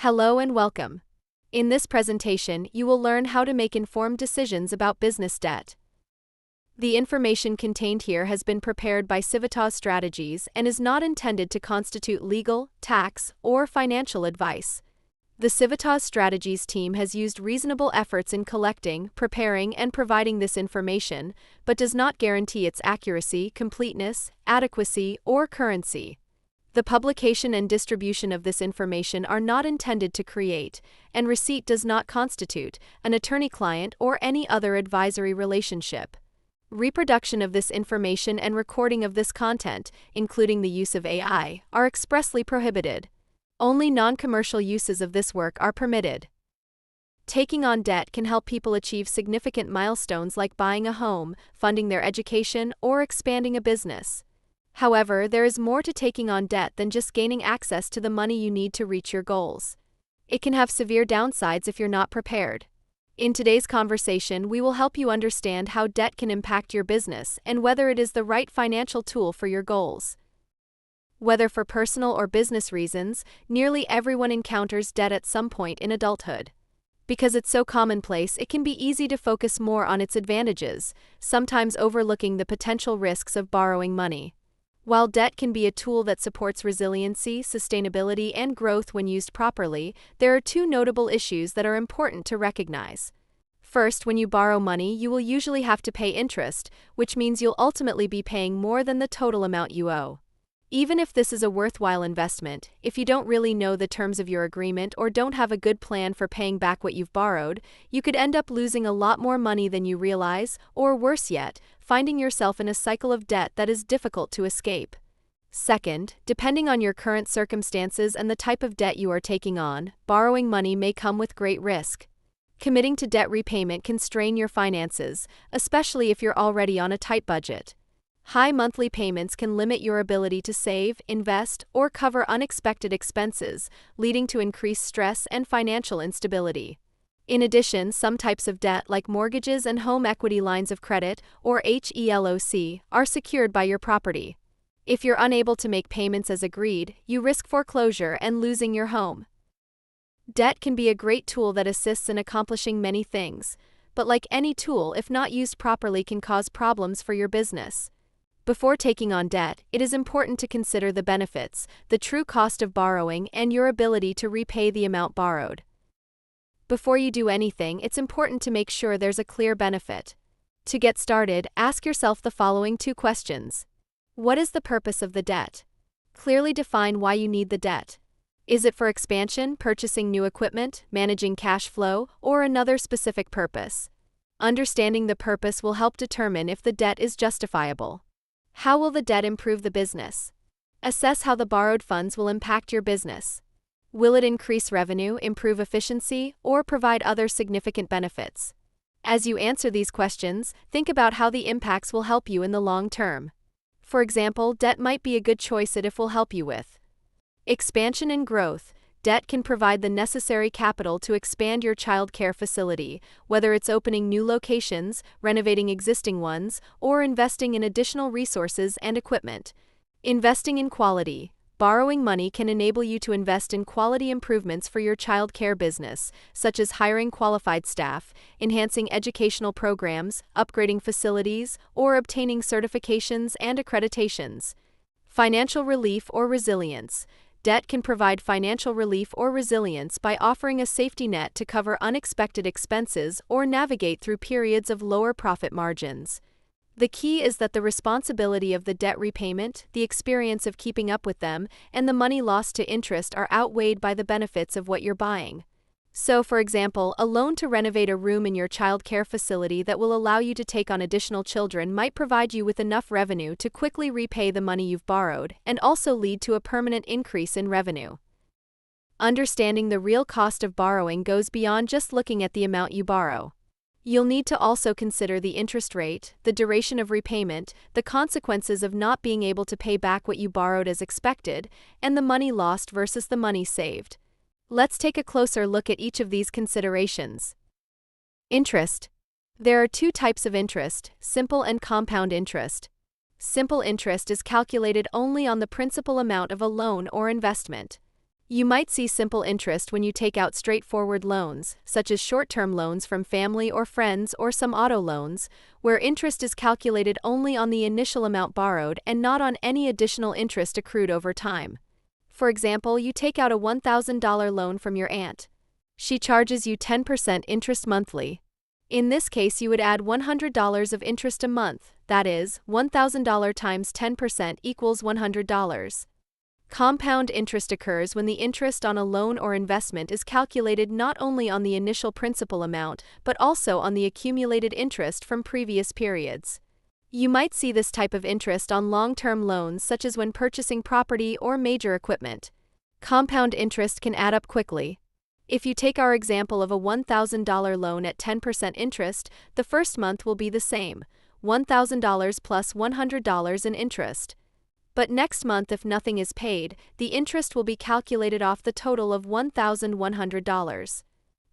Hello and welcome. In this presentation, you will learn how to make informed decisions about business debt. The information contained here has been prepared by Civitas Strategies and is not intended to constitute legal, tax, or financial advice. The Civitas Strategies team has used reasonable efforts in collecting, preparing, and providing this information, but does not guarantee its accuracy, completeness, adequacy, or currency. The publication and distribution of this information are not intended to create, and receipt does not constitute, an attorney-client or any other advisory relationship. Reproduction of this information and recording of this content, including the use of AI, are expressly prohibited. Only non-commercial uses of this work are permitted. Taking on debt can help people achieve significant milestones like buying a home, funding their education, or expanding a business. However, there is more to taking on debt than just gaining access to the money you need to reach your goals. It can have severe downsides if you're not prepared. In today's conversation, we will help you understand how debt can impact your business and whether it is the right financial tool for your goals. Whether for personal or business reasons, nearly everyone encounters debt at some point in adulthood. Because it's so commonplace, it can be easy to focus more on its advantages, sometimes overlooking the potential risks of borrowing money. While debt can be a tool that supports resiliency, sustainability, and growth when used properly, there are two notable issues that are important to recognize. First, when you borrow money, you will usually have to pay interest, which means you'll ultimately be paying more than the total amount you owe. Even if this is a worthwhile investment, if you don't really know the terms of your agreement or don't have a good plan for paying back what you've borrowed, you could end up losing a lot more money than you realize, or worse yet, finding yourself in a cycle of debt that is difficult to escape. Second, depending on your current circumstances and the type of debt you are taking on, borrowing money may come with great risk. Committing to debt repayment can strain your finances, especially if you're already on a tight budget. High monthly payments can limit your ability to save, invest, or cover unexpected expenses, leading to increased stress and financial instability. In addition, some types of debt like mortgages and home equity lines of credit, or HELOC, are secured by your property. If you're unable to make payments as agreed, you risk foreclosure and losing your home. Debt can be a great tool that assists in accomplishing many things, but like any tool, if not used properly, can cause problems for your business. Before taking on debt, it is important to consider the benefits, the true cost of borrowing, and your ability to repay the amount borrowed. Before you do anything, it's important to make sure there's a clear benefit. To get started, ask yourself the following two questions. What is the purpose of the debt? Clearly define why you need the debt. Is it for expansion, purchasing new equipment, managing cash flow, or another specific purpose? Understanding the purpose will help determine if the debt is justifiable. How will the debt improve the business? Assess how the borrowed funds will impact your business. Will it increase revenue, improve efficiency, or provide other significant benefits? As you answer these questions, think about how the impacts will help you in the long term. For example, debt might be a good choice it will help you with expansion and growth. Debt can provide the necessary capital to expand your child care facility, whether it's opening new locations, renovating existing ones, or investing in additional resources and equipment. Investing in quality. Borrowing money can enable you to invest in quality improvements for your child care business, such as hiring qualified staff, enhancing educational programs, upgrading facilities, or obtaining certifications and accreditations. Financial relief or resilience. Debt can provide financial relief or resilience by offering a safety net to cover unexpected expenses or navigate through periods of lower profit margins. The key is that the responsibility of the debt repayment, the experience of keeping up with them, and the money lost to interest are outweighed by the benefits of what you're buying. So, for example, a loan to renovate a room in your child care facility that will allow you to take on additional children might provide you with enough revenue to quickly repay the money you've borrowed and also lead to a permanent increase in revenue. Understanding the real cost of borrowing goes beyond just looking at the amount you borrow. You'll need to also consider the interest rate, the duration of repayment, the consequences of not being able to pay back what you borrowed as expected, and the money lost versus the money saved. Let's take a closer look at each of these considerations. Interest. There are two types of interest, simple and compound interest. Simple interest is calculated only on the principal amount of a loan or investment. You might see simple interest when you take out straightforward loans, such as short-term loans from family or friends or some auto loans, where interest is calculated only on the initial amount borrowed and not on any additional interest accrued over time. For example, you take out a $1,000 loan from your aunt. She charges you 10% interest monthly. In this case, you would add $100 of interest a month, that is, $1,000 times 10% equals $100. Compound interest occurs when the interest on a loan or investment is calculated not only on the initial principal amount but also on the accumulated interest from previous periods. You might see this type of interest on long-term loans such as when purchasing property or major equipment. Compound interest can add up quickly. If you take our example of a $1,000 loan at 10% interest, the first month will be the same, $1,000 plus $100 in interest. But next month, if nothing is paid, the interest will be calculated off the total of $1,100.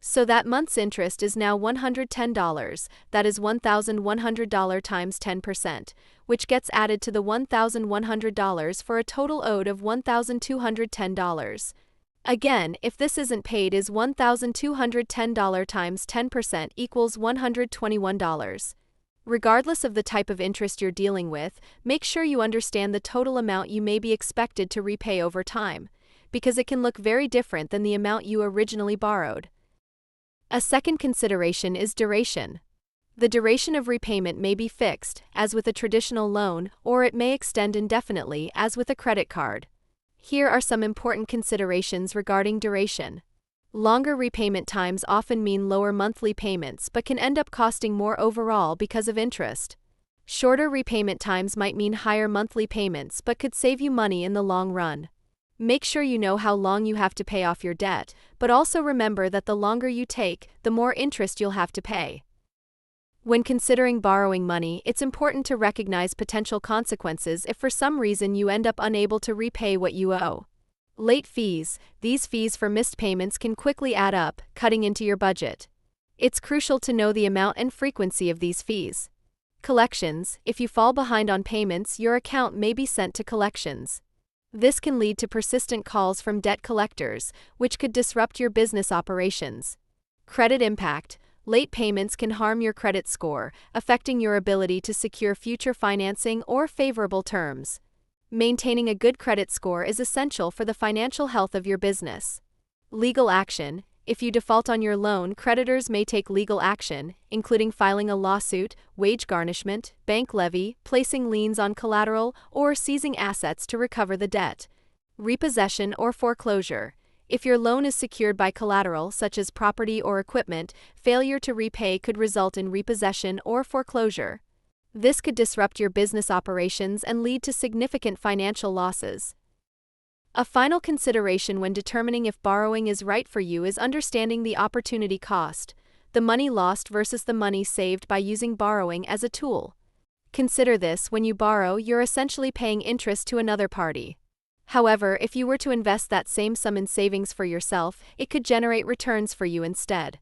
So that month's interest is now $110, that is $1,100 times 10%, which gets added to the $1,100 for a total owed of $1,210. Again, if this isn't paid, is $1,210 times 10% equals $121. Regardless of the type of interest you're dealing with, make sure you understand the total amount you may be expected to repay over time, because it can look very different than the amount you originally borrowed. A second consideration is duration. The duration of repayment may be fixed, as with a traditional loan, or it may extend indefinitely, as with a credit card. Here are some important considerations regarding duration. Longer repayment times often mean lower monthly payments but can end up costing more overall because of interest. Shorter repayment times might mean higher monthly payments but could save you money in the long run. Make sure you know how long you have to pay off your debt, but also remember that the longer you take, the more interest you'll have to pay. When considering borrowing money, it's important to recognize potential consequences if for some reason you end up unable to repay what you owe. Late fees. These fees for missed payments can quickly add up, cutting into your budget. It's crucial to know the amount and frequency of these fees. Collections. If you fall behind on payments, your account may be sent to collections. This can lead to persistent calls from debt collectors, which could disrupt your business operations. Credit impact. Late payments can harm your credit score, affecting your ability to secure future financing or favorable terms. Maintaining a good credit score is essential for the financial health of your business. Legal action. If you default on your loan, creditors may take legal action, including filing a lawsuit, wage garnishment, bank levy, placing liens on collateral, or seizing assets to recover the debt. Repossession or foreclosure. If your loan is secured by collateral, such as property or equipment, failure to repay could result in repossession or foreclosure. This could disrupt your business operations and lead to significant financial losses. A final consideration when determining if borrowing is right for you is understanding the opportunity cost, the money lost versus the money saved by using borrowing as a tool. Consider this: when you borrow, you're essentially paying interest to another party. However, if you were to invest that same sum in savings for yourself, it could generate returns for you instead.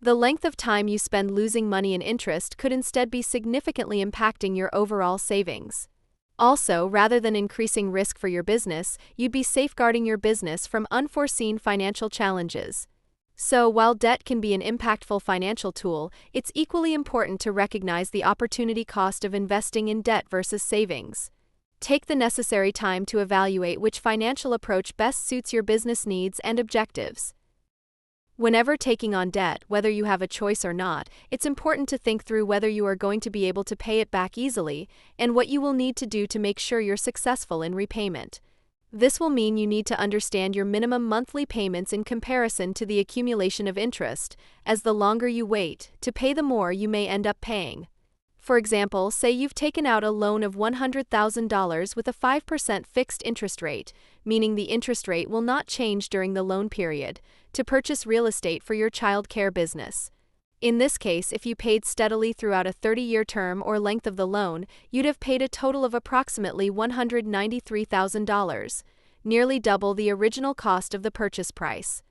The length of time you spend losing money in interest could instead be significantly impacting your overall savings. Also, rather than increasing risk for your business, you'd be safeguarding your business from unforeseen financial challenges. So, while debt can be an impactful financial tool, it's equally important to recognize the opportunity cost of investing in debt versus savings. Take the necessary time to evaluate which financial approach best suits your business needs and objectives. Whenever taking on debt, whether you have a choice or not, it's important to think through whether you are going to be able to pay it back easily and what you will need to do to make sure you're successful in repayment. This will mean you need to understand your minimum monthly payments in comparison to the accumulation of interest, as the longer you wait to pay, the more you may end up paying. For example, say you've taken out a loan of $100,000 with a 5% fixed interest rate, meaning the interest rate will not change during the loan period, to purchase real estate for your child care business. In this case, if you paid steadily throughout a 30-year term or length of the loan, you'd have paid a total of approximately $193,000, nearly double the original cost of the purchase price.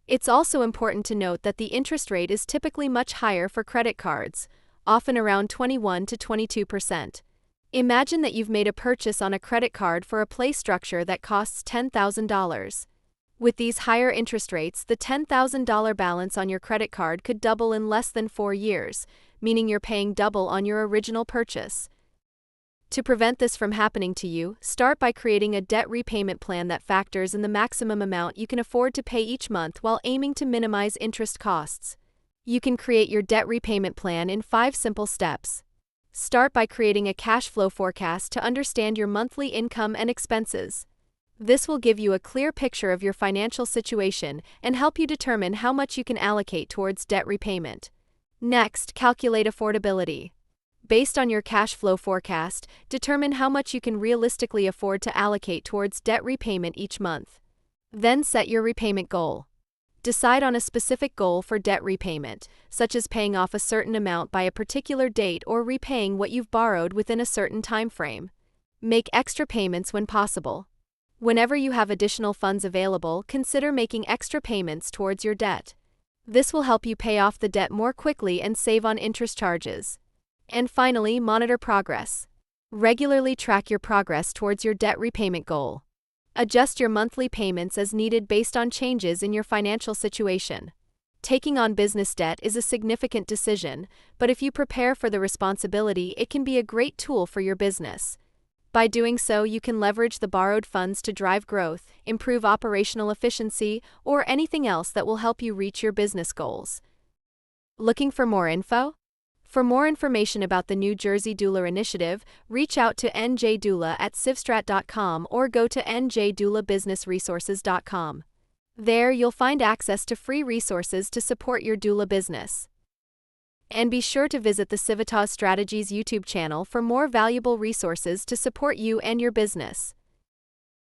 It's also important to note that the interest rate is typically much higher for credit cards, often around 21 to 22%. Imagine that you've made a purchase on a credit card for a play structure that costs $10,000. With these higher interest rates, the $10,000 balance on your credit card could double in less than 4 years, meaning you're paying double on your original purchase. To prevent this from happening to you, start by creating a debt repayment plan that factors in the maximum amount you can afford to pay each month while aiming to minimize interest costs. You can create your debt repayment plan in 5 simple steps. Start by creating a cash flow forecast to understand your monthly income and expenses. This will give you a clear picture of your financial situation and help you determine how much you can allocate towards debt repayment. Next, calculate affordability. Based on your cash flow forecast, determine how much you can realistically afford to allocate towards debt repayment each month. Then set your repayment goal. Decide on a specific goal for debt repayment, such as paying off a certain amount by a particular date or repaying what you've borrowed within a certain time frame. Make extra payments when possible. Whenever you have additional funds available, consider making extra payments towards your debt. This will help you pay off the debt more quickly and save on interest charges. And finally, monitor progress. Regularly track your progress towards your debt repayment goal. Adjust your monthly payments as needed based on changes in your financial situation. Taking on business debt is a significant decision, but if you prepare for the responsibility, it can be a great tool for your business. By doing so, you can leverage the borrowed funds to drive growth, improve operational efficiency, or anything else that will help you reach your business goals. Looking for more info? For more information about the New Jersey Doula Initiative, reach out to NJ Doula at civstrat.com or go to njdoulabusinessresources.com. There, you'll find access to free resources to support your doula business. And be sure to visit the Civitas Strategies YouTube channel for more valuable resources to support you and your business.